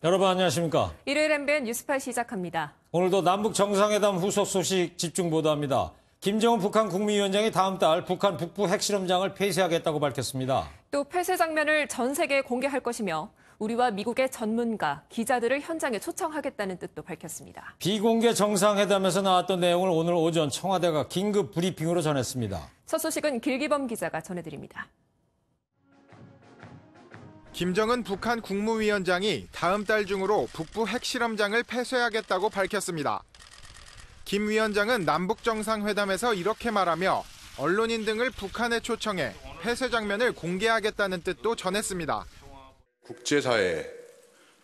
여러분 안녕하십니까? 일요일 MBN 뉴스파 시작합니다. 오늘도 남북 정상회담 후속 소식 집중 보도합니다. 김정은 북한 국무위원장이 다음 달 북한 북부 핵실험장을 폐쇄하겠다고 밝혔습니다. 또 폐쇄 장면을 전 세계에 공개할 것이며 우리와 미국의 전문가, 기자들을 현장에 초청하겠다는 뜻도 밝혔습니다. 비공개 정상회담에서 나왔던 내용을 오늘 오전 청와대가 긴급 브리핑으로 전했습니다. 첫 소식은 길기범 기자가 전해드립니다. 김정은 북한 국무위원장이 다음 달 중으로 북부 핵실험장을 폐쇄하겠다고 밝혔습니다. 김 위원장은 남북정상회담에서 이렇게 말하며 언론인 등을 북한에 초청해 폐쇄 장면을 공개하겠다는 뜻도 전했습니다. 국제사회에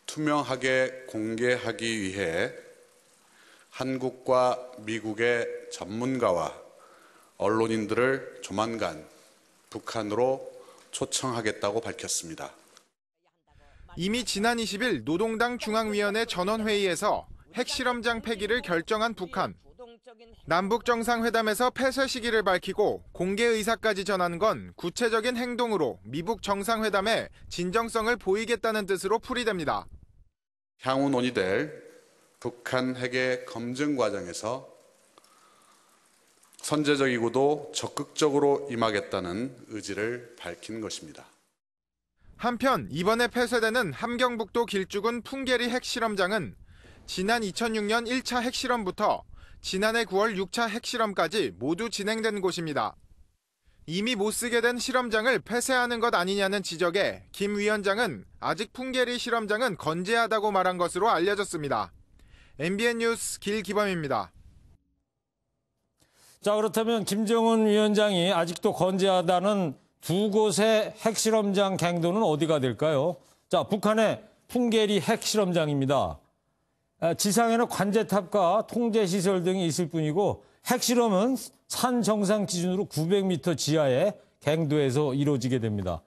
투명하게 공개하기 위해 한국과 미국의 전문가와 언론인들을 조만간 북한으로 초청하겠다고 밝혔습니다. 이미 지난 20일 노동당 중앙위원회 전원회의에서 핵실험장 폐기를 결정한 북한. 남북정상회담에서 폐쇄 시기를 밝히고 공개 의사까지 전한 건 구체적인 행동으로 미북 정상회담에 진정성을 보이겠다는 뜻으로 풀이됩니다. 향후 논의될 북한 핵의 검증 과정에서 선제적이고도 적극적으로 임하겠다는 의지를 밝힌 것입니다. 한편 이번에 폐쇄되는 함경북도 길쭉은 풍계리 핵실험장은 지난 2006년 1차 핵실험부터 지난해 9월 6차 핵실험까지 모두 진행된 곳입니다. 이미 못 쓰게 된 실험장을 폐쇄하는 것 아니냐는 지적에 김 위원장은 아직 풍계리 실험장은 건재하다고 말한 것으로 알려졌습니다. MBN 뉴스 길기범입니다. 자, 그렇다면 김정은 위원장이 아직도 건재하다는 두 곳의 핵실험장 갱도는 어디가 될까요? 자, 북한의 풍계리 핵실험장입니다. 지상에는 관제탑과 통제시설 등이 있을 뿐이고 핵실험은 산 정상 기준으로 900m 지하의 갱도에서 이루어지게 됩니다.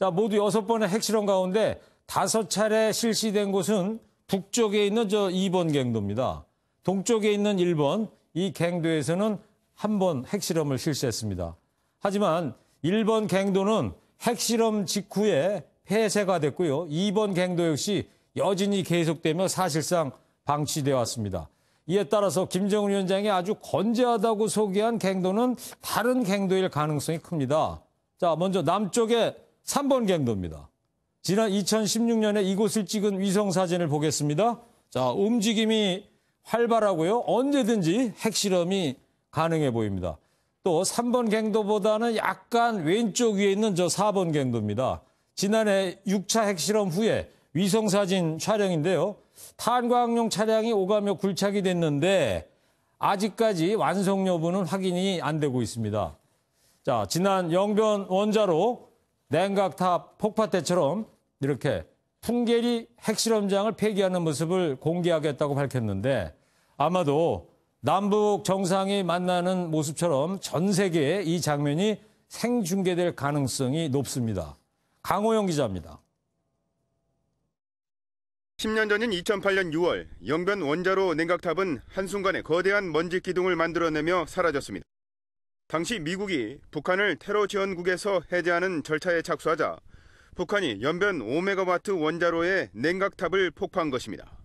자, 모두 6번의 핵실험 가운데 5차례 실시된 곳은 북쪽에 있는 2번 갱도입니다. 동쪽에 있는 1번, 이 갱도에서는 한 번 핵실험을 실시했습니다. 하지만 1번 갱도는 핵실험 직후에 폐쇄가 됐고요. 2번 갱도 역시 여진이 계속되며 사실상 방치되어 왔습니다. 이에 따라서 김정은 위원장이 아주 건재하다고 소개한 갱도는 다른 갱도일 가능성이 큽니다. 자, 먼저 남쪽의 3번 갱도입니다. 지난 2016년에 이곳을 찍은 위성 사진을 보겠습니다. 자, 움직임이 활발하고요. 언제든지 핵실험이 가능해 보입니다. 또 3번 갱도보다는 약간 왼쪽 위에 있는 4번 갱도입니다. 지난해 6차 핵실험 후에 위성사진 촬영인데요. 탄광용 차량이 오가며 굴착이 됐는데 아직까지 완성 여부는 확인이 안 되고 있습니다. 자, 지난 영변 원자로 냉각탑 폭파 때처럼 이렇게 풍계리 핵실험장을 폐기하는 모습을 공개하겠다고 밝혔는데 아마도 남북 정상이 만나는 모습처럼 전 세계에 이 장면이 생중계될 가능성이 높습니다. 강호영 기자입니다. 10년 전인 2008년 6월 영변 원자로 냉각탑은 한순간에 거대한 먼지 기둥을 만들어내며 사라졌습니다. 당시 미국이 북한을 테러 지원국에서 해제하는 절차에 착수하자 북한이 연변 5메가와트 원자로의 냉각탑을 폭파한 것입니다.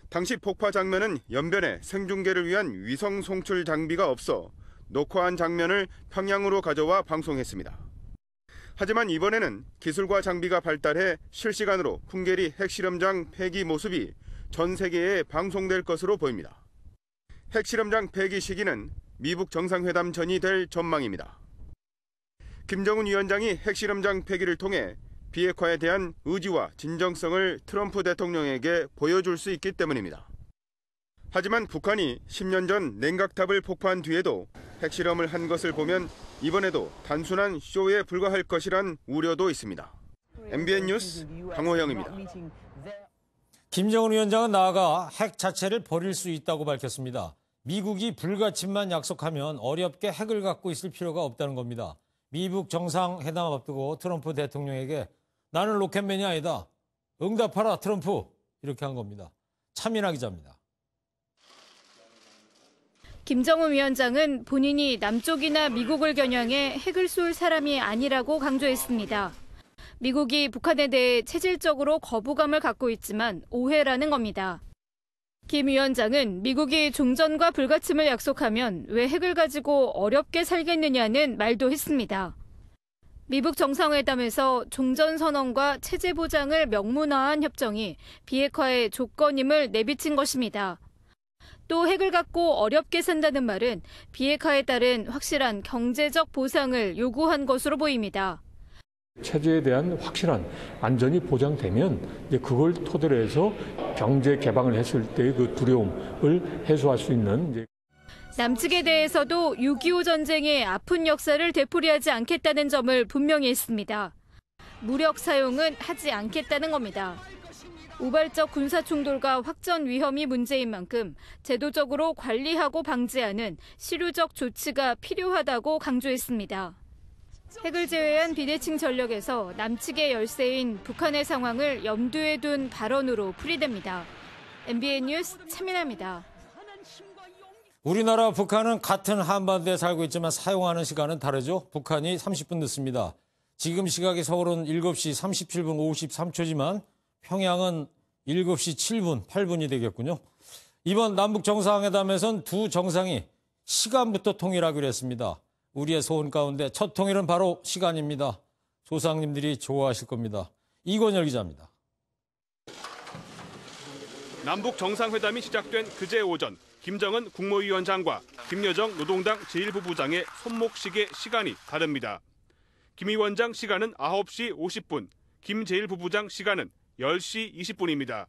당시 폭파 장면은 연변에 생중계를 위한 위성 송출 장비가 없어 녹화한 장면을 평양으로 가져와 방송했습니다. 하지만 이번에는 기술과 장비가 발달해 실시간으로 풍계리 핵실험장 폐기 모습이 전 세계에 방송될 것으로 보입니다. 핵실험장 폐기 시기는 미북 정상회담 전이 될 전망입니다. 김정은 위원장이 핵실험장 폐기를 통해 비핵화에 대한 의지와 진정성을 트럼프 대통령에게 보여줄 수 있기 때문입니다. 하지만 북한이 10년 전 냉각탑을 폭파한 뒤에도 핵실험을 한 것을 보면 이번에도 단순한 쇼에 불과할 것이란 우려도 있습니다. MBN 뉴스 강호영입니다. 김정은 위원장은 나아가 핵 자체를 버릴 수 있다고 밝혔습니다. 미국이 불가침만 약속하면 어렵게 핵을 갖고 있을 필요가 없다는 겁니다. 미북 정상회담 앞두고 트럼프 대통령에게 나는 로켓맨이 아니다. 응답하라 트럼프. 이렇게 한 겁니다. 차민아 기자입니다. 김정은 위원장은 본인이 남쪽이나 미국을 겨냥해 핵을 쏠 사람이 아니라고 강조했습니다. 미국이 북한에 대해 체질적으로 거부감을 갖고 있지만 오해라는 겁니다. 김 위원장은 미국이 종전과 불가침을 약속하면 왜 핵을 가지고 어렵게 살겠느냐는 말도 했습니다. 미북 정상회담에서 종전선언과 체제 보장을 명문화한 협정이 비핵화의 조건임을 내비친 것입니다. 또 핵을 갖고 어렵게 산다는 말은 비핵화에 따른 확실한 경제적 보상을 요구한 것으로 보입니다. 체제에 대한 확실한 안전이 보장되면 이제 그걸 토대로 해서 경제 개방을 했을 때의 그 두려움을 해소할 수 있는 이제. 남측에 대해서도 6.25 전쟁의 아픈 역사를 되풀이하지 않겠다는 점을 분명히 했습니다. 무력 사용은 하지 않겠다는 겁니다. 우발적 군사 충돌과 확전 위험이 문제인 만큼 제도적으로 관리하고 방지하는 실효적 조치가 필요하다고 강조했습니다. 핵을 제외한 비대칭 전력에서 남측의 열세인 북한의 상황을 염두에 둔 발언으로 풀이됩니다. MBN 뉴스 차민아입니다. 우리나라 북한은 같은 한반도에 살고 있지만 사용하는 시간은 다르죠. 북한이 30분 늦습니다. 지금 시각이 서울은 7시 37분 53초지만 평양은 7시 7분 8분이 되겠군요. 이번 남북 정상회담에선 두 정상이 시간부터 통일하기로 했습니다. 우리의 소원 가운데 첫 통일은 바로 시간입니다. 조상님들이 좋아하실 겁니다. 이권열 기자입니다. 남북 정상회담이 시작된 그제 오전 김정은 국무위원장과 김여정 노동당 제1부부장의 손목시계 시간이 다릅니다. 김 위원장 시간은 9시 50분, 김 제1부부장 시간은 10시 20분입니다.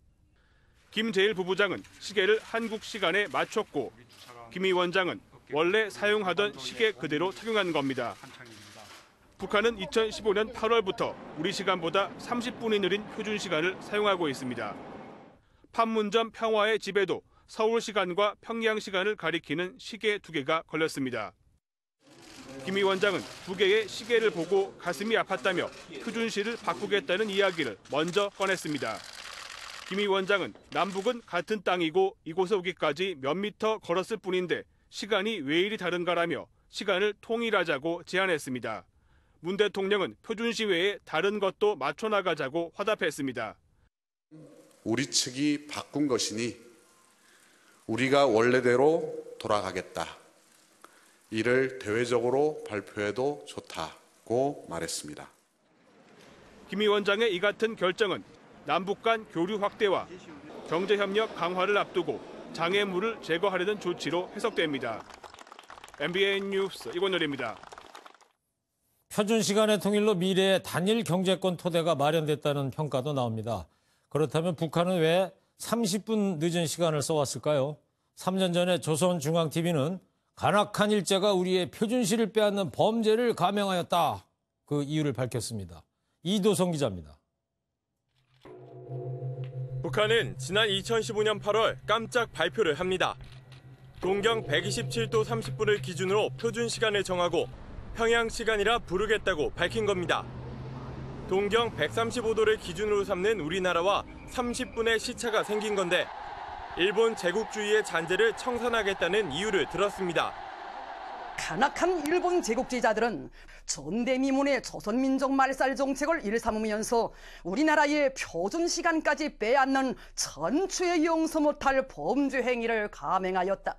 김 제1부부장은 시계를 한국 시간에 맞췄고 김 위원장은 원래 사용하던 시계 그대로 착용한 겁니다. 북한은 2015년 8월부터 우리 시간보다 30분이 느린 표준 시간을 사용하고 있습니다. 판문점 평화의 집에도 서울 시간과 평양 시간을 가리키는 시계 2개가 걸렸습니다. 김 위원장은 2개의 시계를 보고 가슴이 아팠다며 표준시를 바꾸겠다는 이야기를 먼저 꺼냈습니다. 김 위원장은 남북은 같은 땅이고 이곳에 오기까지 몇 미터 걸었을 뿐인데 시간이 왜 이리 다른가라며 시간을 통일하자고 제안했습니다. 문 대통령은 표준시 외에 다른 것도 맞춰나가자고 화답했습니다. 우리 측이 바꾼 것이니 우리가 원래대로 돌아가겠다. 이를 대외적으로 발표해도 좋다고 말했습니다. 김 위원장의 이 같은 결정은 남북 간 교류 확대와 경제협력 강화를 앞두고 장애물을 제거하려는 조치로 해석됩니다. MBN 뉴스 이권열입니다. 표준 시간의 통일로 미래의 단일 경제권 토대가 마련됐다는 평가도 나옵니다. 그렇다면 북한은 왜 30분 늦은 시간을 써왔을까요? 3년 전에 조선중앙TV는 간악한 일제가 우리의 표준시를 빼앗는 범죄를 감행하였다. 그 이유를 밝혔습니다. 이도성 기자입니다. 북한은 지난 2015년 8월 깜짝 발표를 합니다. 동경 127도 30분을 기준으로 표준 시간을 정하고 평양 시간이라 부르겠다고 밝힌 겁니다. 동경 135도를 기준으로 삼는 우리나라와 30분의 시차가 생긴 건데 일본 제국주의의 잔재를 청산하겠다는 이유를 들었습니다. 간악한 일본 제국주의자들은 전대미문의 조선민족 말살 정책을 일삼으면서 우리나라의 표준 시간까지 빼앗는 천추의 용서 못할 범죄 행위를 감행하였다.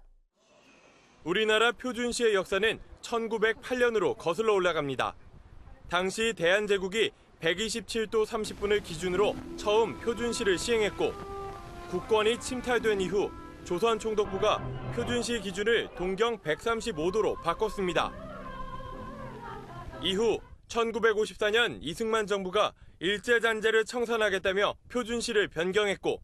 우리나라 표준시의 역사는 1908년으로 거슬러 올라갑니다. 당시 대한제국이 127도 30분을 기준으로 처음 표준시를 시행했고 국권이 침탈된 이후 조선 총독부가 표준시 기준을 동경 135도로 바꿨습니다. 이후 1954년 이승만 정부가 일제잔재를 청산하겠다며 표준시를 변경했고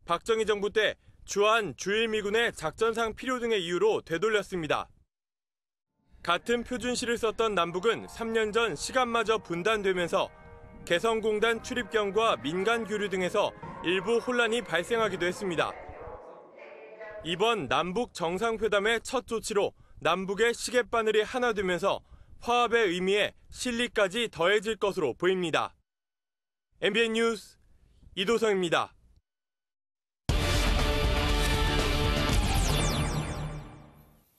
박정희 정부 때 주한 주일미군의 작전상 필요 등의 이유로 되돌렸습니다. 같은 표준시를 썼던 남북은 3년 전 시간마저 분단되면서 개성공단 출입경과 민간 교류 등에서 일부 혼란이 발생하기도 했습니다. 이번 남북 정상회담의 첫 조치로 남북의 시계바늘이 하나 되면서 화합의 의미에 실리까지 더해질 것으로 보입니다. MBN 뉴스 이도성입니다.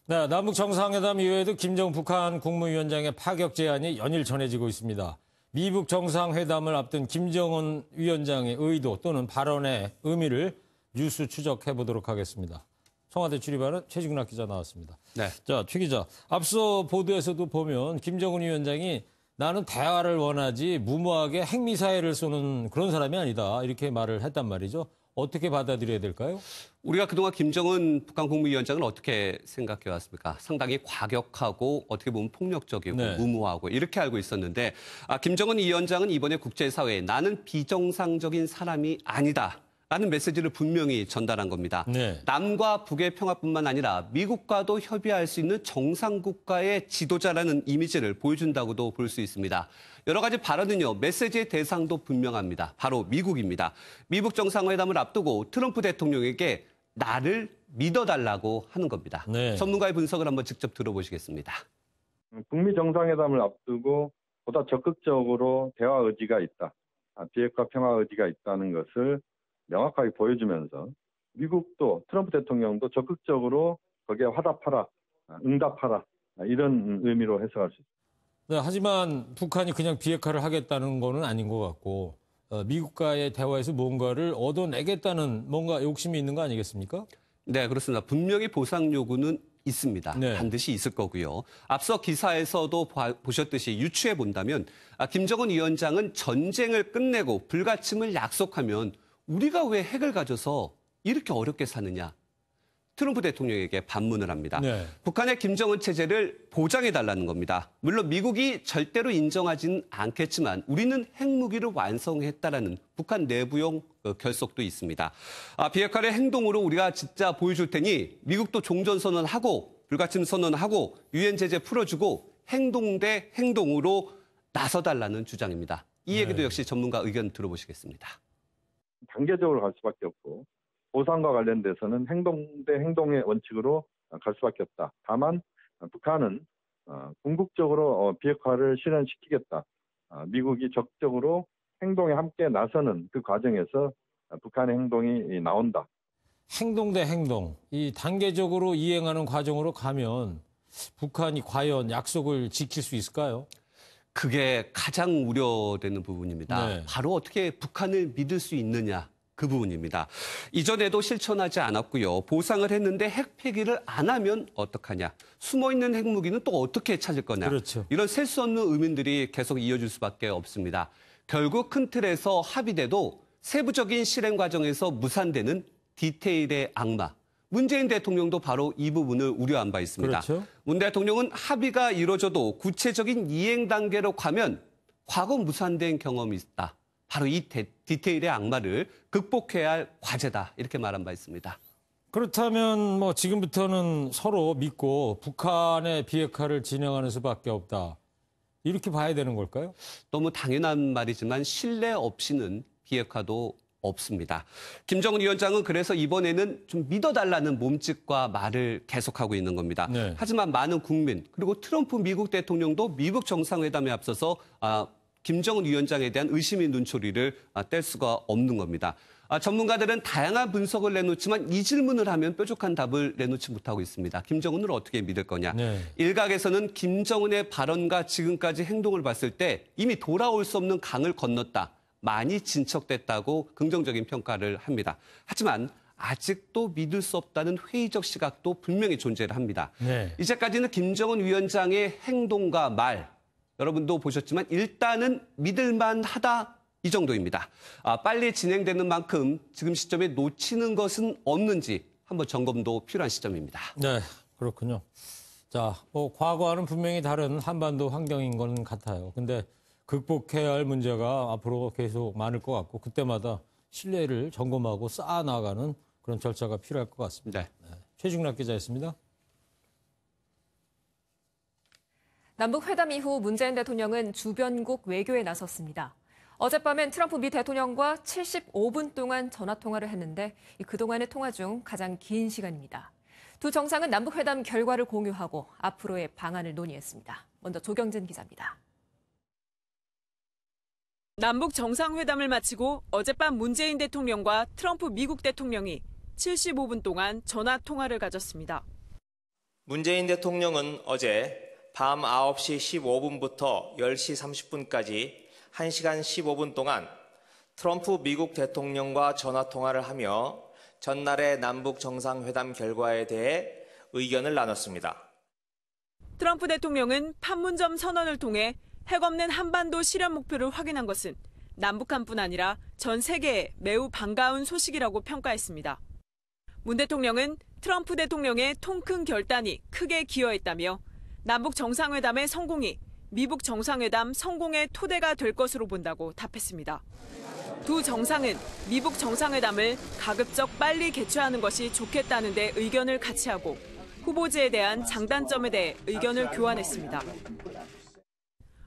네, 남북 정상회담 이후에도 김정은 북한 국무위원장의 파격 제안이 연일 전해지고 있습니다. 미북 정상회담을 앞둔 김정은 위원장의 의도 또는 발언의 의미를 뉴스 추적해 보도록 하겠습니다. 청와대 출입하는 최중락 기자 나왔습니다. 네. 자, 최 기자. 앞서 보도에서도 보면 김정은 위원장이 나는 대화를 원하지 무모하게 핵미사일을 쏘는 그런 사람이 아니다. 이렇게 말을 했단 말이죠. 어떻게 받아들여야 될까요? 우리가 그동안 김정은 북한 국무위원장을 어떻게 생각해 왔습니까? 상당히 과격하고 어떻게 보면 폭력적이고 네. 무모하고 이렇게 알고 있었는데 김정은 위원장은 이번에 국제사회에 나는 비정상적인 사람이 아니다. 라는 메시지를 분명히 전달한 겁니다. 네. 남과 북의 평화뿐만 아니라 미국과도 협의할 수 있는 정상국가의 지도자라는 이미지를 보여준다고도 볼 수 있습니다. 여러 가지 발언은요, 메시지의 대상도 분명합니다. 바로 미국입니다. 미국 정상회담을 앞두고 트럼프 대통령에게 나를 믿어달라고 하는 겁니다. 네. 전문가의 분석을 한번 직접 들어보시겠습니다. 북미 정상회담을 앞두고 보다 적극적으로 대화 의지가 있다. 비핵화 평화 의지가 있다는 것을 명확하게 보여주면서 미국도 트럼프 대통령도 적극적으로 거기에 화답하라, 응답하라 이런 의미로 해석할 수 있습니다. 네, 하지만 북한이 그냥 비핵화를 하겠다는 거는 아닌 것 같고 미국과의 대화에서 뭔가를 얻어내겠다는 뭔가 욕심이 있는 거 아니겠습니까? 네, 그렇습니다. 분명히 보상 요구는 있습니다. 네. 반드시 있을 거고요. 앞서 기사에서도 보셨듯이 유추해 본다면 김정은 위원장은 전쟁을 끝내고 불가침을 약속하면 우리가 왜 핵을 가져서 이렇게 어렵게 사느냐. 트럼프 대통령에게 반문을 합니다. 네. 북한의 김정은 체제를 보장해달라는 겁니다. 물론 미국이 절대로 인정하지는 않겠지만 우리는 핵무기를 완성했다라는 북한 내부용 결속도 있습니다. 비핵화의 행동으로 우리가 진짜 보여줄 테니 미국도 종전선언하고 불가침 선언하고 유엔 제재 풀어주고 행동 대 행동으로 나서달라는 주장입니다. 이 얘기도 네. 역시 전문가 의견 들어보시겠습니다. 단계적으로 갈 수밖에 없고 보상과 관련돼서는 행동 대 행동의 원칙으로 갈 수밖에 없다. 다만 북한은 궁극적으로 비핵화를 실현시키겠다. 미국이 적극적으로 행동에 함께 나서는 그 과정에서 북한의 행동이 나온다. 행동 대 행동, 이 단계적으로 이행하는 과정으로 가면 북한이 과연 약속을 지킬 수 있을까요? 그게 가장 우려되는 부분입니다. 네. 바로 어떻게 북한을 믿을 수 있느냐. 그 부분입니다. 이전에도 실천하지 않았고요. 보상을 했는데 핵 폐기를 안 하면 어떡하냐. 숨어있는 핵무기는 또 어떻게 찾을 거냐. 그렇죠. 이런 셀 수 없는 의문들이 계속 이어질 수밖에 없습니다. 결국 큰 틀에서 합의돼도 세부적인 실행 과정에서 무산되는 디테일의 악마. 문재인 대통령도 바로 이 부분을 우려한 바 있습니다. 그렇죠. 문 대통령은 합의가 이루어져도 구체적인 이행 단계로 가면 과거 무산된 경험이 있다. 바로 이 디테일의 악마를 극복해야 할 과제다. 이렇게 말한 바 있습니다. 그렇다면 뭐 지금부터는 서로 믿고 북한의 비핵화를 진행하는 수밖에 없다. 이렇게 봐야 되는 걸까요? 너무 당연한 말이지만 신뢰 없이는 비핵화도 없습니다. 김정은 위원장은 그래서 이번에는 좀 믿어달라는 몸짓과 말을 계속하고 있는 겁니다. 네. 하지만 많은 국민 그리고 트럼프 미국 대통령도 미국 정상회담에 앞서서 김정은 위원장에 대한 의심의 눈초리를 뗄 수가 없는 겁니다. 전문가들은 다양한 분석을 내놓지만 이 질문을 하면 뾰족한 답을 내놓지 못하고 있습니다. 김정은을 어떻게 믿을 거냐. 네. 일각에서는 김정은의 발언과 지금까지 행동을 봤을 때 이미 돌아올 수 없는 강을 건넜다. 많이 진척됐다고 긍정적인 평가를 합니다. 하지만 아직도 믿을 수 없다는 회의적 시각도 분명히 존재를 합니다. 네. 이제까지는 김정은 위원장의 행동과 말, 여러분도 보셨지만 일단은 믿을만하다 이 정도입니다. 빨리 진행되는 만큼 지금 시점에 놓치는 것은 없는지 한번 점검도 필요한 시점입니다. 네, 그렇군요. 자, 뭐 과거와는 분명히 다른 한반도 환경인 건 같아요. 근데 극복해야 할 문제가 앞으로 계속 많을 것 같고 그때마다 신뢰를 점검하고 쌓아나가는 그런 절차가 필요할 것 같습니다. 네. 네. 최중락 기자였습니다. 남북 회담 이후 문재인 대통령은 주변국 외교에 나섰습니다. 어젯밤엔 트럼프 미 대통령과 75분 동안 전화통화를 했는데 그동안의 통화 중 가장 긴 시간입니다. 두 정상은 남북 회담 결과를 공유하고 앞으로의 방안을 논의했습니다. 먼저 조경진 기자입니다. 남북 정상회담을 마치고 어젯밤 문재인 대통령과 트럼프 미국 대통령이 75분 동안 전화통화를 가졌습니다. 문재인 대통령은 어제 밤 9시 15분부터 10시 30분까지 1시간 15분 동안 트럼프 미국 대통령과 전화통화를 하며 전날의 남북 정상회담 결과에 대해 의견을 나눴습니다. 트럼프 대통령은 판문점 선언을 통해 핵 없는 한반도 실현 목표를 확인한 것은 남북한뿐 아니라 전 세계에 매우 반가운 소식이라고 평가했습니다. 문 대통령은 트럼프 대통령의 통 큰 결단이 크게 기여했다며 남북 정상회담의 성공이 미북 정상회담 성공의 토대가 될 것으로 본다고 답했습니다. 두 정상은 미북 정상회담을 가급적 빨리 개최하는 것이 좋겠다는 데 의견을 같이 하고 후보지에 대한 장단점에 대해 의견을 교환했습니다.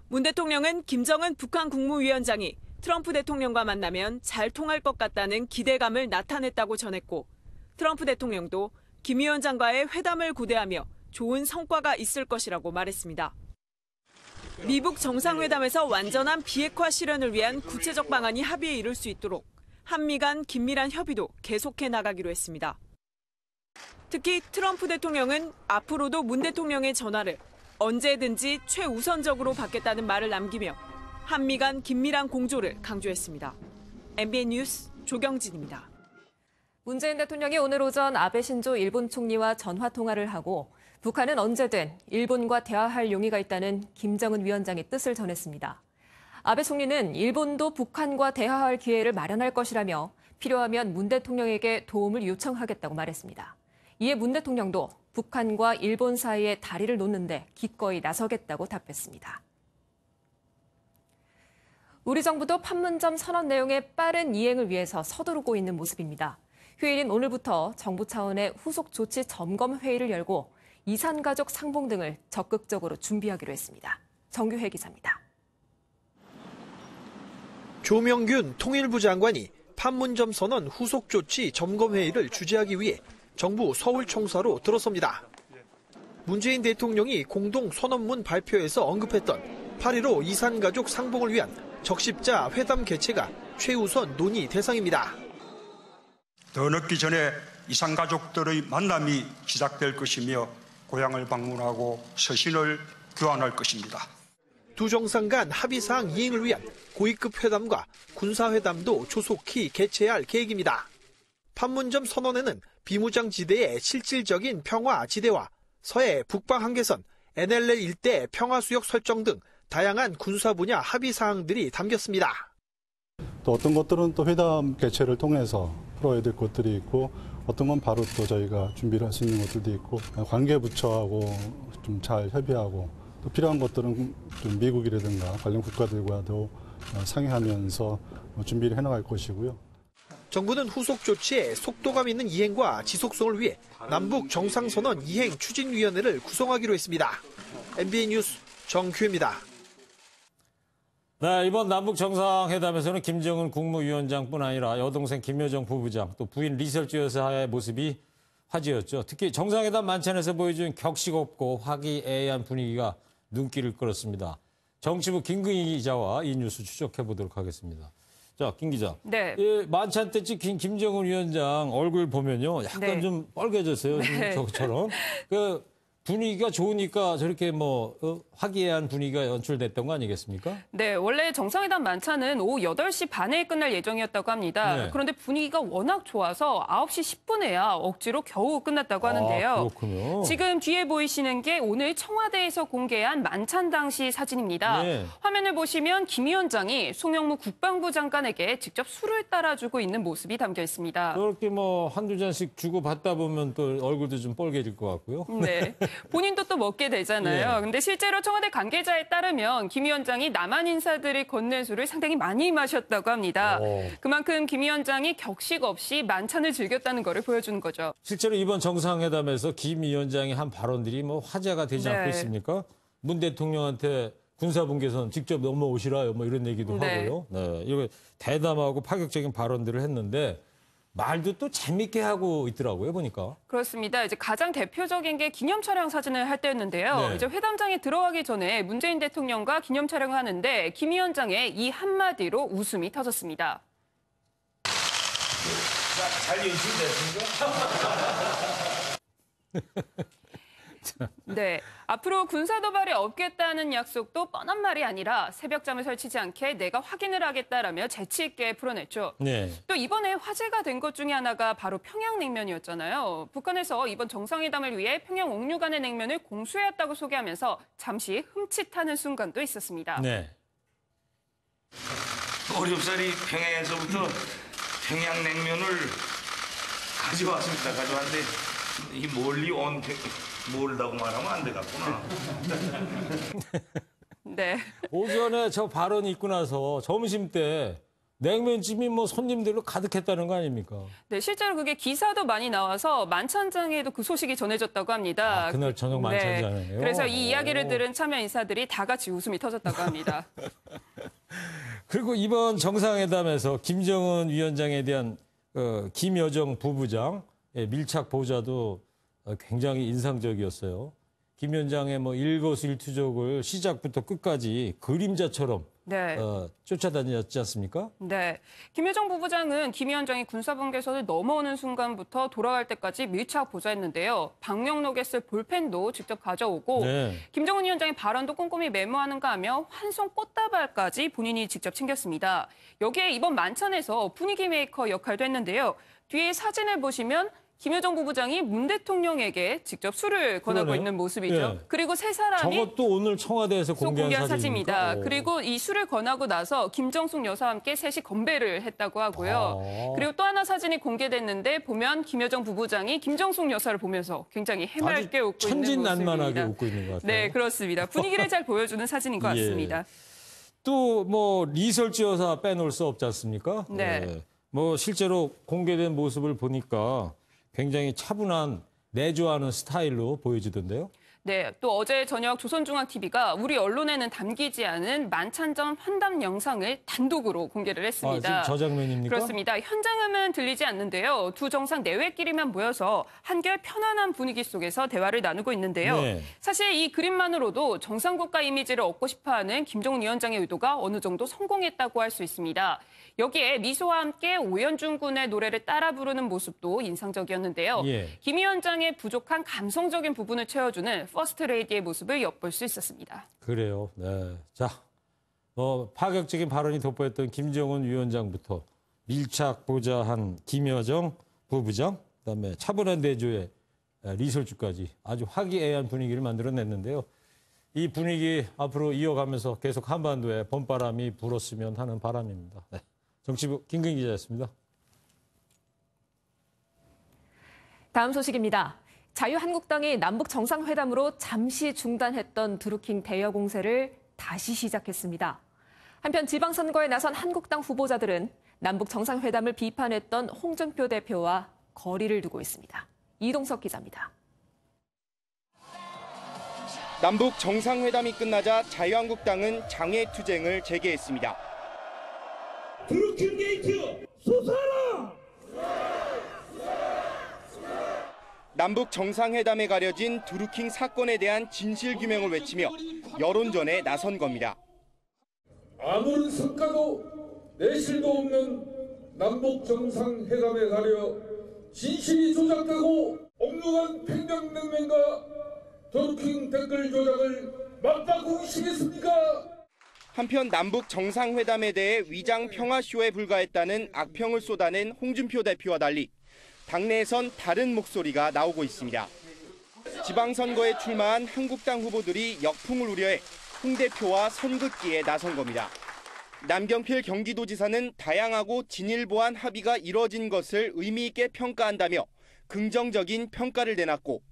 문 대통령은 김정은 북한 국무위원장이 트럼프 대통령과 만나면 잘 통할 것 같다는 기대감을 나타냈다고 전했고 트럼프 대통령도 김 위원장과의 회담을 고대하며 좋은 성과가 있을 것이라고 말했습니다. 미북 정상회담에서 완전한 비핵화 실현을 위한 구체적 방안이 합의에 이를 수 있도록 한미 간 긴밀한 협의도 계속해 나가기로 했습니다. 특히 트럼프 대통령은 앞으로도 문 대통령의 전화를 언제든지 최우선적으로 받겠다는 말을 남기며 한미 간 긴밀한 공조를 강조했습니다. MBN 뉴스 조경진입니다. 문재인 대통령이 오늘 오전 아베 신조 일본 총리와 전화 통화를 하고 북한은 언제든 일본과 대화할 용의가 있다는 김정은 위원장의 뜻을 전했습니다. 아베 총리는 일본도 북한과 대화할 기회를 마련할 것이라며 필요하면 문 대통령에게 도움을 요청하겠다고 말했습니다. 이에 문 대통령도 북한과 일본 사이에 다리를 놓는데 기꺼이 나서겠다고 답했습니다. 우리 정부도 판문점 선언 내용의 빠른 이행을 위해서 서두르고 있는 모습입니다. 휴일인 오늘부터 정부 차원의 후속 조치 점검 회의를 열고 이산가족 상봉 등을 적극적으로 준비하기로 했습니다. 정규회 기자입니다. 조명균 통일부 장관이 판문점 선언 후속 조치 점검 회의를 주재하기 위해 정부 서울청사로 들어섭니다. 문재인 대통령이 공동 선언문 발표에서 언급했던 8.15 이산가족 상봉을 위한 적십자 회담 개최가 최우선 논의 대상입니다. 더 늦기 전에 이산가족들의 만남이 시작될 것이며 고향을 방문하고 서신을 교환할 것입니다. 두 정상 간 합의사항 이행을 위한 고위급 회담과 군사회담도 조속히 개최할 계획입니다. 판문점 선언에는 비무장지대의 실질적인 평화지대와 서해 북방한계선, NLL 일대 평화수역 설정 등 다양한 군사 분야 합의사항들이 담겼습니다. 또 어떤 것들은 또 회담 개최를 통해서 풀어야 될 것들이 있고 어떤 건 바로 또 저희가 준비를 할 수 있는 것들도 있고 관계부처하고 좀 잘 협의하고 또 필요한 것들은 좀 미국이라든가 관련 국가들과도 상의하면서 준비를 해나갈 것이고요. 정부는 후속 조치에 속도감 있는 이행과 지속성을 위해 남북 정상선언 이행 추진위원회를 구성하기로 했습니다. MBN 뉴스 정규입니다. 네, 이번 남북 정상회담에서는 김정은 국무위원장뿐 아니라 여동생 김여정 부부장 또 부인 리설주 여사의 모습이 화제였죠. 특히 정상회담 만찬에서 보여준 격식 없고 화기애애한 분위기가 눈길을 끌었습니다. 정치부 김근희 기자와 이 뉴스 추적해 보도록 하겠습니다. 자, 김 기자. 네. 예, 만찬 때 찍힌 김정은 위원장 얼굴 보면요. 약간 네. 좀 빨개졌어요. 네. 저처럼. 분위기가 좋으니까 저렇게 화기애애한 분위기가 연출됐던 거 아니겠습니까? 네, 원래 정상회담 만찬은 오후 8시 반에 끝날 예정이었다고 합니다. 네. 그런데 분위기가 워낙 좋아서 9시 10분에야 억지로 겨우 끝났다고 하는데요. 아, 그렇군요. 지금 뒤에 보이시는 게 오늘 청와대에서 공개한 만찬 당시 사진입니다. 네. 화면을 보시면 김 위원장이 송영무 국방부 장관에게 직접 술을 따라주고 있는 모습이 담겨 있습니다. 그렇게 한두 잔씩 주고 받다 보면 또 얼굴도 좀 뻘개질 것 같고요. 네. 본인도 또 먹게 되잖아요. 예. 근데 실제로 청와대 관계자에 따르면 김 위원장이 남한 인사들이 건넨 술을 상당히 많이 마셨다고 합니다. 그만큼 김 위원장이 격식 없이 만찬을 즐겼다는 거를 보여주는 거죠. 실제로 이번 정상회담에서 김 위원장이 한 발언들이 화제가 되지 않고 있습니까? 문 대통령한테 군사분계선 직접 넘어오시라요. 이런 얘기도 하고요. 네. 이거 대담하고 파격적인 발언들을 했는데 말도 또 재밌게 하고 있더라고요, 보니까. 그렇습니다. 이제 가장 대표적인 게 기념 촬영 사진을 할 때였는데요. 네. 이제 회담장에 들어가기 전에 문재인 대통령과 기념 촬영을 하는데 김 위원장의 이 한마디로 웃음이 터졌습니다. 잘 연출됐습니까? 네, 앞으로 군사 도발이 없겠다는 약속도 뻔한 말이 아니라 새벽잠을 설치지 않게 내가 확인을 하겠다라며 재치 있게 풀어냈죠. 네. 또 이번에 화제가 된 것 중에 하나가 바로 평양냉면이었잖아요. 북한에서 이번 정상회담을 위해 평양 옥류관의 냉면을 공수해왔다고 소개하면서 잠시 흠칫하는 순간도 있었습니다. 네. 어렵사리 평양에서부터 평양냉면을 가져왔습니다. 가져왔는데 이 멀리 온 멀다고 말하면 안 되겠구나. 네. 오전에 저 발언이 있고 나서 점심 때 냉면집이 뭐 손님들로 가득했다는 거 아닙니까? 네, 실제로 그게 기사도 많이 나와서 만찬장에도 그 소식이 전해졌다고 합니다. 그날 저녁 만찬장이에요? 네, 그래서 이 이야기를 들은 참여 인사들이 다 같이 웃음이 터졌다고 합니다. 그리고 이번 정상회담에서 김정은 위원장에 대한 김여정 부부장 밀착 보좌도 굉장히 인상적이었어요. 김 위원장의 뭐 일거수일투족을 시작부터 끝까지 그림자처럼 네. 쫓아다녔지 않습니까? 네. 김여정 부부장은 김 위원장이 군사분계선을 넘어오는 순간부터 돌아갈 때까지 밀착 보좌했는데요. 방명록에 쓸 볼펜도 직접 가져오고 네. 김정은 위원장의 발언도 꼼꼼히 메모하는가 하며 한 손 꽃다발까지 본인이 직접 챙겼습니다. 여기에 이번 만찬에서 분위기 메이커 역할도 했는데요. 뒤에 사진을 보시면 김여정 부부장이 문 대통령에게 직접 술을 권하고 그러네. 있는 모습이죠. 예. 그리고 세 사람이 저것도 오늘 청와대에서 공개한 사진입니다. 그리고 이 술을 권하고 나서 김정숙 여사와 함께 셋이 건배를 했다고 하고요. 그리고 또 하나 사진이 공개됐는데 보면 김여정 부부장이 김정숙 여사를 보면서 굉장히 해맑게 웃고 있는 천진난만하게 모습입니다. 웃고 있는 것 같아요. 네, 그렇습니다. 분위기를 잘 보여주는 사진인 것 같습니다. 예. 또 뭐 리설지 여사 빼놓을 수 없지 않습니까? 네. 예. 뭐 실제로 공개된 모습을 보니까 굉장히 차분한 내조하는 스타일로 보여지던데요. 네, 또 어제 저녁 조선중앙TV가 우리 언론에는 담기지 않은 만찬 전 환담 영상을 단독으로 공개를 했습니다. 지금 저 장면입니까? 그렇습니다. 현장음은 들리지 않는데요. 두 정상 내외끼리만 모여서 한결 편안한 분위기 속에서 대화를 나누고 있는데요. 네. 사실 이 그림만으로도 정상국가 이미지를 얻고 싶어하는 김정은 위원장의 의도가 어느 정도 성공했다고 할 수 있습니다. 여기에 미소와 함께 오연준 군의 노래를 따라 부르는 모습도 인상적이었는데요. 예. 김 위원장의 부족한 감성적인 부분을 채워주는 퍼스트 레이디의 모습을 엿볼 수 있었습니다. 그래요. 네. 자, 파격적인 발언이 돋보였던 김정은 위원장부터 밀착 보좌한 김여정 부부장, 그다음에 차분한 대조의 리설주까지 아주 화기애애한 분위기를 만들어냈는데요. 이 분위기 앞으로 이어가면서 계속 한반도에 봄바람이 불었으면 하는 바람입니다. 네. 정치부 김근희 기자였습니다. 다음 소식입니다. 자유한국당이 남북 정상회담으로 잠시 중단했던 드루킹 대여 공세를 다시 시작했습니다. 한편 지방선거에 나선 한국당 후보자들은 남북 정상회담을 비판했던 홍준표 대표와 거리를 두고 있습니다. 이동석 기자입니다. 남북 정상회담이 끝나자 자유한국당은 장외투쟁을 재개했습니다. 드루킹 게이트 쏘사라! 남북 정상회담에 가려진 드루킹 사건에 대한 진실규명을 외치며 여론전에 나선 겁니다. 아무런 성과도 내실도 없는 남북 정상회담에 가려 진실이 조작되고 옥류관 평양냉면과 드루킹 댓글 조작을 맞다고 시겠습니까? 한편 남북 정상회담에 대해 위장 평화쇼에 불과했다는 악평을 쏟아낸 홍준표 대표와 달리 당내에선 다른 목소리가 나오고 있습니다. 지방선거에 출마한 한국당 후보들이 역풍을 우려해 홍 대표와 선긋기에 나선 겁니다. 남경필 경기도지사는 다양하고 진일보한 합의가 이뤄진 것을 의미 있게 평가한다며 긍정적인 평가를 내놨고,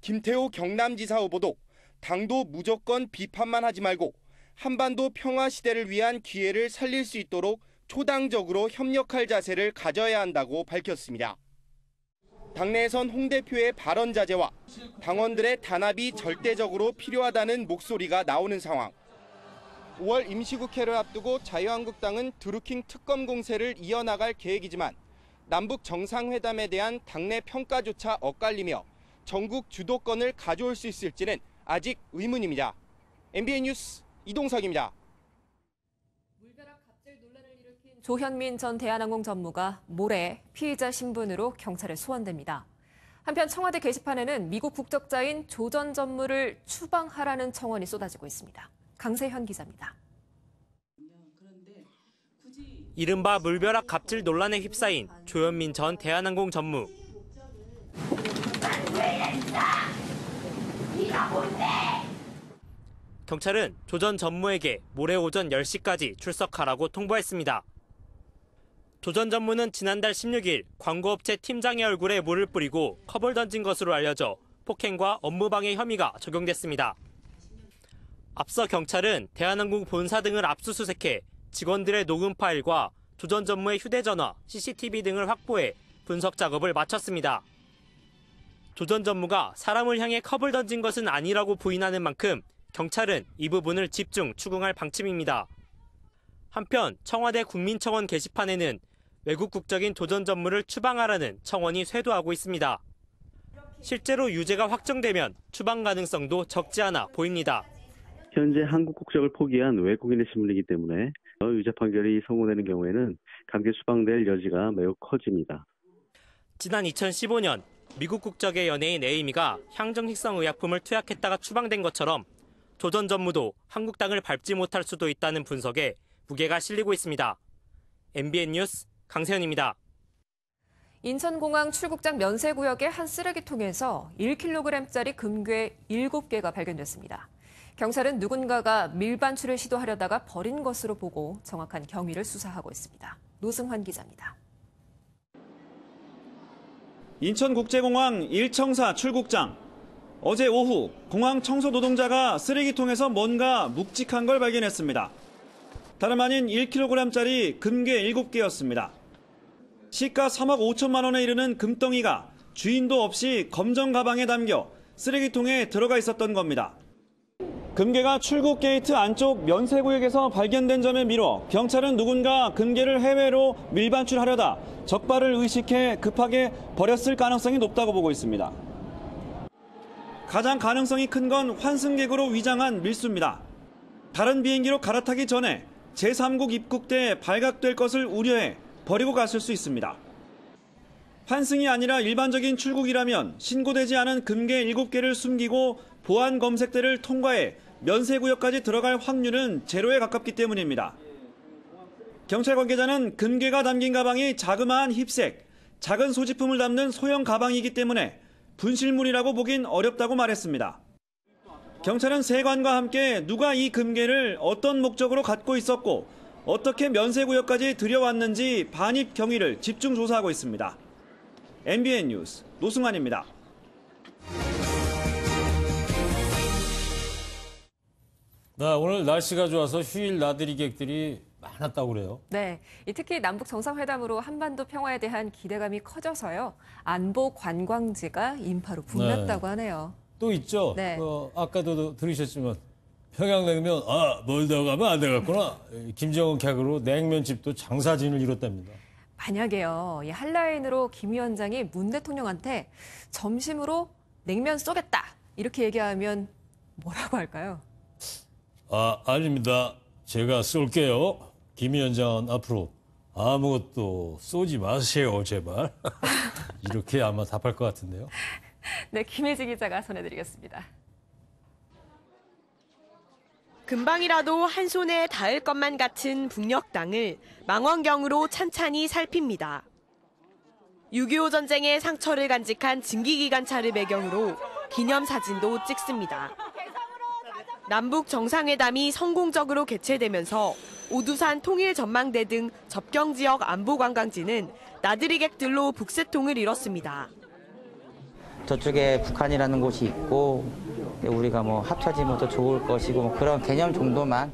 김태호 경남지사 후보도 당도 무조건 비판만 하지 말고 한반도 평화 시대를 위한 기회를 살릴 수 있도록 초당적으로 협력할 자세를 가져야 한다고 밝혔습니다. 당내에선 홍 대표의 발언 자제와 당원들의 단합이 절대적으로 필요하다는 목소리가 나오는 상황. 5월 임시국회를 앞두고 자유한국당은 드루킹 특검 공세를 이어나갈 계획이지만 남북 정상회담에 대한 당내 평가조차 엇갈리며 전국 주도권을 가져올 수 있을지는 아직 의문입니다. MBN 뉴스 이동석입니다. 물벼락 갑질 논란을 일으킨 조현민 전 대한항공 전무가 모레 피의자 신분으로 경찰에 소환됩니다. 한편 청와대 게시판에는 미국 국적자인 조 전 전무를 추방하라는 청원이 쏟아지고 있습니다. 강세현 기자입니다. 이른바 물벼락 갑질 논란에 휩싸인 조현민 전 대한항공 전무. 경찰은 조 전 전무에게 모레 오전 10시까지 출석하라고 통보했습니다. 조 전 전무는 지난달 16일 광고업체 팀장의 얼굴에 물을 뿌리고 컵을 던진 것으로 알려져 폭행과 업무방해 혐의가 적용됐습니다. 앞서 경찰은 대한항공 본사 등을 압수수색해 직원들의 녹음 파일과 조 전 전무의 휴대전화, CCTV 등을 확보해 분석 작업을 마쳤습니다. 조 전 전무가 사람을 향해 컵을 던진 것은 아니라고 부인하는 만큼 경찰은 이 부분을 집중 추궁할 방침입니다. 한편 청와대 국민청원 게시판에는 외국 국적인 조 전 전무를 추방하라는 청원이 쇄도하고 있습니다. 실제로 유죄가 확정되면 추방 가능성도 적지 않아 보입니다. 현재 한국 국적을 포기한 외국인의 신분이기 때문에 유죄 판결이 선고되는 경우에는 강제 수방될 여지가 매우 커집니다. 지난 2015년 미국 국적의 연예인 에이미가 향정식성 의약품을 투약했다가 추방된 것처럼 조 전 전무도 한국 땅을 밟지 못할 수도 있다는 분석에 무게가 실리고 있습니다. MBN 뉴스 강세현입니다. 인천공항 출국장 면세구역의 한 쓰레기통에서 1kg짜리 금괴 7개가 발견됐습니다. 경찰은 누군가가 밀반출을 시도하려다가 버린 것으로 보고 정확한 경위를 수사하고 있습니다. 노승환 기자입니다. 인천국제공항 1청사 출국장. 어제 오후 공항 청소 노동자가 쓰레기통에서 뭔가 묵직한 걸 발견했습니다. 다름 아닌 1kg짜리 금괴 7개였습니다. 시가 3억 5천만 원에 이르는 금덩이가 주인도 없이 검정 가방에 담겨 쓰레기통에 들어가 있었던 겁니다. 금괴가 출국 게이트 안쪽 면세구역에서 발견된 점에 미뤄 경찰은 누군가 금괴를 해외로 밀반출하려다 적발을 의식해 급하게 버렸을 가능성이 높다고 보고 있습니다. 가장 가능성이 큰 건 환승객으로 위장한 밀수입니다. 다른 비행기로 갈아타기 전에 제3국 입국대에 발각될 것을 우려해 버리고 갔을 수 있습니다. 환승이 아니라 일반적인 출국이라면 신고되지 않은 금괴 7개를 숨기고 보안 검색대를 통과해 면세구역까지 들어갈 확률은 제로에 가깝기 때문입니다. 경찰 관계자는 금괴가 담긴 가방이 자그마한 힙색, 작은 소지품을 담는 소형 가방이기 때문에 분실물이라고 보긴 어렵다고 말했습니다. 경찰은 세관과 함께 누가 이 금괴를 어떤 목적으로 갖고 있었고 어떻게 면세구역까지 들여왔는지 반입 경위를 집중 조사하고 있습니다. MBN 뉴스 노승환입니다. 네, 오늘 날씨가 좋아서 휴일 나들이 객들이 많았다고 그래요. 네, 특히 남북 정상회담으로 한반도 평화에 대한 기대감이 커져서요. 안보 관광지가 인파로 붐볐다고 하네요. 또 있죠. 네. 아까도 들으셨지만 평양냉면 멀다 가면 안 되겠구나. 김정은 객으로 냉면집도 장사진을 이뤘답니다. 만약에요, 이 한라인으로 김 위원장이 문 대통령한테 점심으로 냉면 쏘겠다 이렇게 얘기하면 뭐라고 할까요? 아닙니다. 제가 쏠게요. 김 위원장은 앞으로 아무것도 쏘지 마세요, 제발. 이렇게 아마 답할 것 같은데요. 네, 김혜지 기자가 전해드리겠습니다. 금방이라도 한 손에 닿을 것만 같은 북녘땅을 망원경으로 찬찬히 살핍니다. 6.25 전쟁의 상처를 간직한 증기기관차를 배경으로 기념사진도 찍습니다. 남북 정상회담이 성공적으로 개최되면서 오두산 통일전망대 등 접경지역 안보관광지는 나들이객들로 북새통을 이뤘습니다. 저쪽에 북한이라는 곳이 있고 우리가 합쳐지면 더 좋을 것이고 그런 개념 정도만.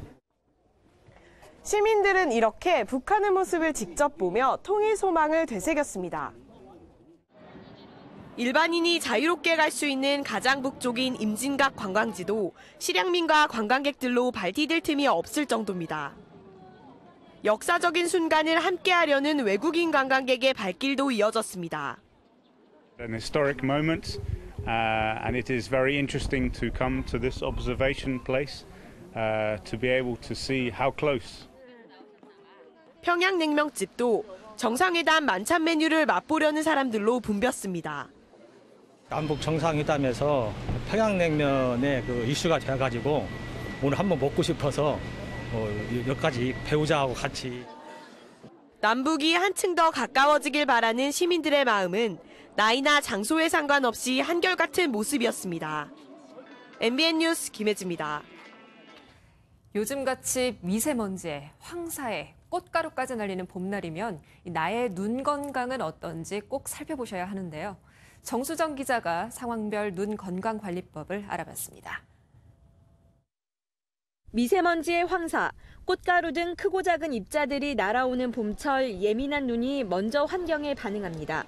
시민들은 이렇게 북한의 모습을 직접 보며 통일 소망을 되새겼습니다. 일반인이 자유롭게 갈 수 있는 가장 북쪽인 임진각 관광지도 실향민과 관광객들로 발디딜 틈이 없을 정도입니다. 역사적인 순간을 함께하려는 외국인 관광객의 발길도 이어졌습니다. An historic moment, and it is very interesting to come to this observation place to be able to see how close. 평양냉면집도 정상회담 만찬 메뉴를 맛보려는 사람들로 붐볐습니다. 남북 정상회담에서 평양냉면의 그 이슈가 돼가지고 오늘 한번 먹고 싶어서 몇 가지 배우자하고 같이. 남북이 한층 더 가까워지길 바라는 시민들의 마음은 나이나 장소에 상관없이 한결같은 모습이었습니다. MBN 뉴스 김혜지입니다. 요즘같이 미세먼지에 황사에 꽃가루까지 날리는 봄날이면 나의 눈 건강은 어떤지 꼭 살펴보셔야 하는데요. 정수정 기자가 상황별 눈 건강관리법을 알아봤습니다. 미세먼지의 황사, 꽃가루 등 크고 작은 입자들이 날아오는 봄철 예민한 눈이 먼저 환경에 반응합니다.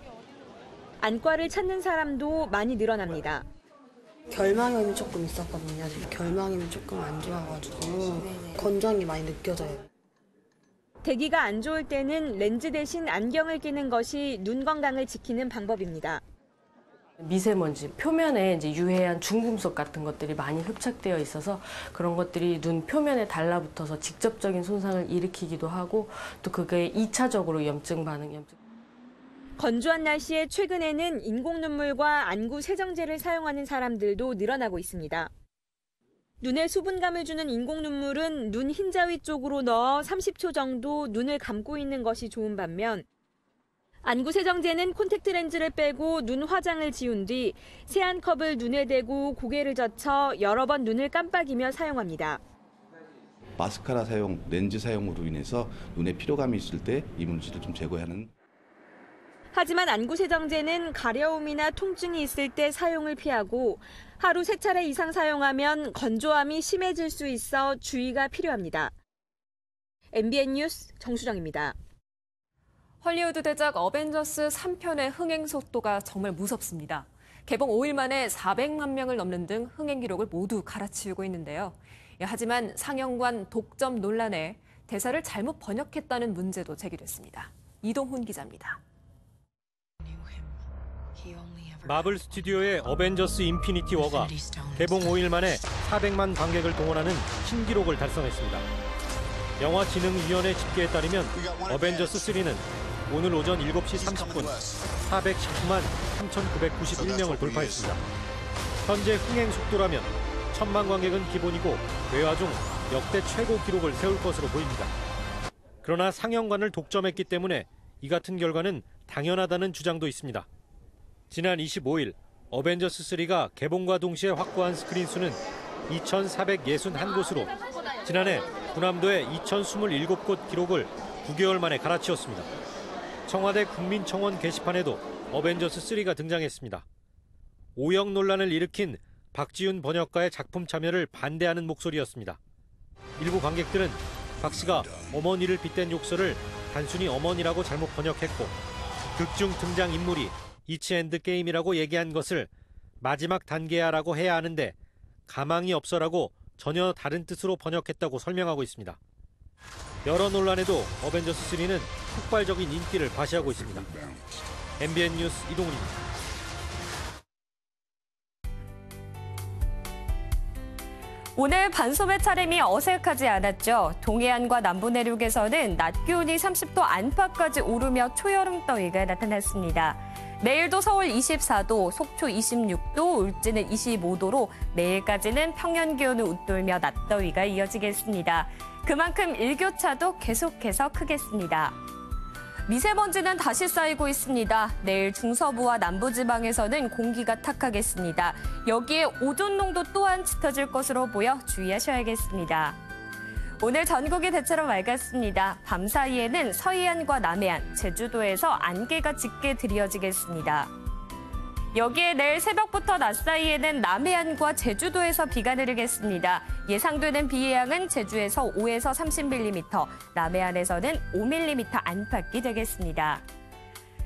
안과를 찾는 사람도 많이 늘어납니다. 결막염이 조금 있었거든요. 결막염이 조금 안 좋아가지고 건조한 게 많이 느껴져요. 대기가 안 좋을 때는 렌즈 대신 안경을 끼는 것이 눈 건강을 지키는 방법입니다. 미세먼지 표면에 이제 유해한 중금속 같은 것들이 많이 흡착되어 있어서 그런 것들이 눈 표면에 달라붙어서 직접적인 손상을 일으키기도 하고 또 그게 2차적으로 염증 반응. 건조한 날씨에 최근에는 인공 눈물과 안구 세정제를 사용하는 사람들도 늘어나고 있습니다. 눈에 수분감을 주는 인공 눈물은 눈 흰자위 쪽으로 넣어 30초 정도 눈을 감고 있는 것이 좋은 반면 안구 세정제는 콘택트 렌즈를 빼고 눈 화장을 지운 뒤 세안컵을 눈에 대고 고개를 젖혀 여러 번 눈을 깜빡이며 사용합니다. 마스카라 사용, 렌즈 사용으로 인해서 눈에 피로감이 있을 때 이물질을 좀 제거하는. 하지만 안구 세정제는 가려움이나 통증이 있을 때 사용을 피하고 하루 3차례 이상 사용하면 건조함이 심해질 수 있어 주의가 필요합니다. MBN 뉴스 정수정입니다. 헐리우드 대작 어벤져스 3편의 흥행 속도가 정말 무섭습니다. 개봉 5일 만에 400만 명을 넘는 등 흥행 기록을 모두 갈아치우고 있는데요. 하지만 상영관 독점 논란에 대사를 잘못 번역했다는 문제도 제기됐습니다. 이동훈 기자입니다. 마블 스튜디오의 어벤져스 인피니티 워가 개봉 5일 만에 400만 관객을 동원하는 신기록을 달성했습니다. 영화진흥위원회 집계에 따르면 어벤져스 3는 오늘 오전 7시 30분 419만 3,991명을 돌파했습니다. 현재 흥행 속도라면 1,000만 관객은 기본이고 외화 중 역대 최고 기록을 세울 것으로 보입니다. 그러나 상영관을 독점했기 때문에 이 같은 결과는 당연하다는 주장도 있습니다. 지난 25일 어벤져스 3가 개봉과 동시에 확보한 스크린 수는 2,461곳으로 지난해 군함도의 2,027곳 기록을 9개월 만에 갈아치웠습니다. 청와대 국민청원 게시판에도 어벤져스 3가 등장했습니다. 오역 논란을 일으킨 박지윤 번역가의 작품 참여를 반대하는 목소리였습니다. 일부 관객들은 박 씨가 어머니를 빗댄 욕설을 단순히 어머니라고 잘못 번역했고 극중 등장 인물이 이츠 엔드 게임이라고 얘기한 것을 마지막 단계야라고 해야 하는데 가망이 없어라고 전혀 다른 뜻으로 번역했다고 설명하고 있습니다. 여러 논란에도 어벤져스 3는 폭발적인 인기를 과시하고 있습니다. MBN 뉴스 이동훈입니다. 오늘 반소매 차림이 어색하지 않았죠. 동해안과 남부 내륙에서는 낮 기온이 30도 안팎까지 오르며 초여름 더위가 나타났습니다. 내일도 서울 24도, 속초 26도, 울진은 25도로 내일까지는 평년 기온을 웃돌며 낮더위가 이어지겠습니다. 그만큼 일교차도 계속해서 크겠습니다. 미세먼지는 다시 쌓이고 있습니다. 내일 중서부와 남부지방에서는 공기가 탁하겠습니다. 여기에 오존 농도 또한 짙어질 것으로 보여 주의하셔야겠습니다. 오늘 전국이 대체로 맑았습니다. 밤 사이에는 서해안과 남해안, 제주도에서 안개가 짙게 드리워지겠습니다. 여기에 내일 새벽부터 낮 사이에는 남해안과 제주도에서 비가 내리겠습니다. 예상되는 비의 양은 제주에서 5에서 30mm, 남해안에서는 5mm 안팎이 되겠습니다.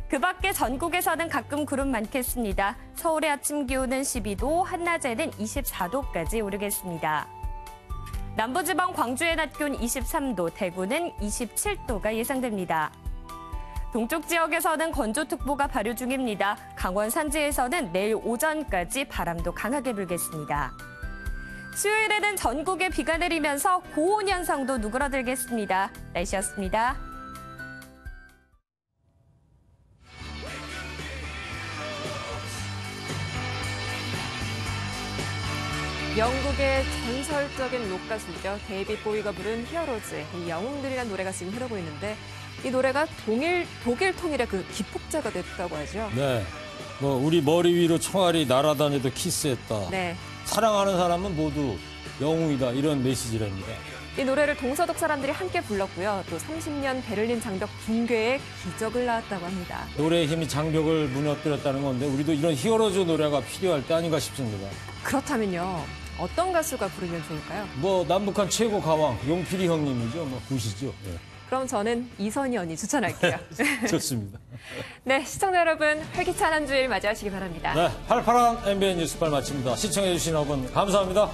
그 밖에 전국에서는 가끔 구름 많겠습니다. 서울의 아침 기온은 12도, 한낮에는 24도까지 오르겠습니다. 남부지방 광주의 낮 기온 23도, 대구는 27도가 예상됩니다. 동쪽 지역에서는 건조특보가 발효 중입니다. 강원 산지에서는 내일 오전까지 바람도 강하게 불겠습니다. 수요일에는 전국에 비가 내리면서 고온 현상도 누그러들겠습니다. 날씨였습니다. 영국의 전설적인 록 가수죠. 데이빗 보위가 부른 히어로즈, 이 영웅들이라는 노래가 지금 흐르고 있는데 이 노래가 독일 통일의 그 기폭제가 됐다고 하죠. 네, 뭐 우리 머리 위로 총알이 날아다녀도 키스했다. 네. 사랑하는 사람은 모두 영웅이다 이런 메시지랍니다. 이 노래를 동서독 사람들이 함께 불렀고요. 또 30년 베를린 장벽 붕괴에 기적을 낳았다고 합니다. 노래의 힘이 장벽을 무너뜨렸다는 건데 우리도 이런 히어로즈 노래가 필요할 때 아닌가 싶습니다. 그렇다면요. 어떤 가수가 부르면 좋을까요? 뭐 남북한 최고 가왕 용필이 형님이죠. 뭐 보시죠. 네. 그럼 저는 이선희 추천할게요. 좋습니다. 네, 시청자 여러분 활기찬 한 주일 맞이하시기 바랍니다. 네, 팔팔한 MBN 뉴스발 마칩니다. 시청해주신 여러분 감사합니다.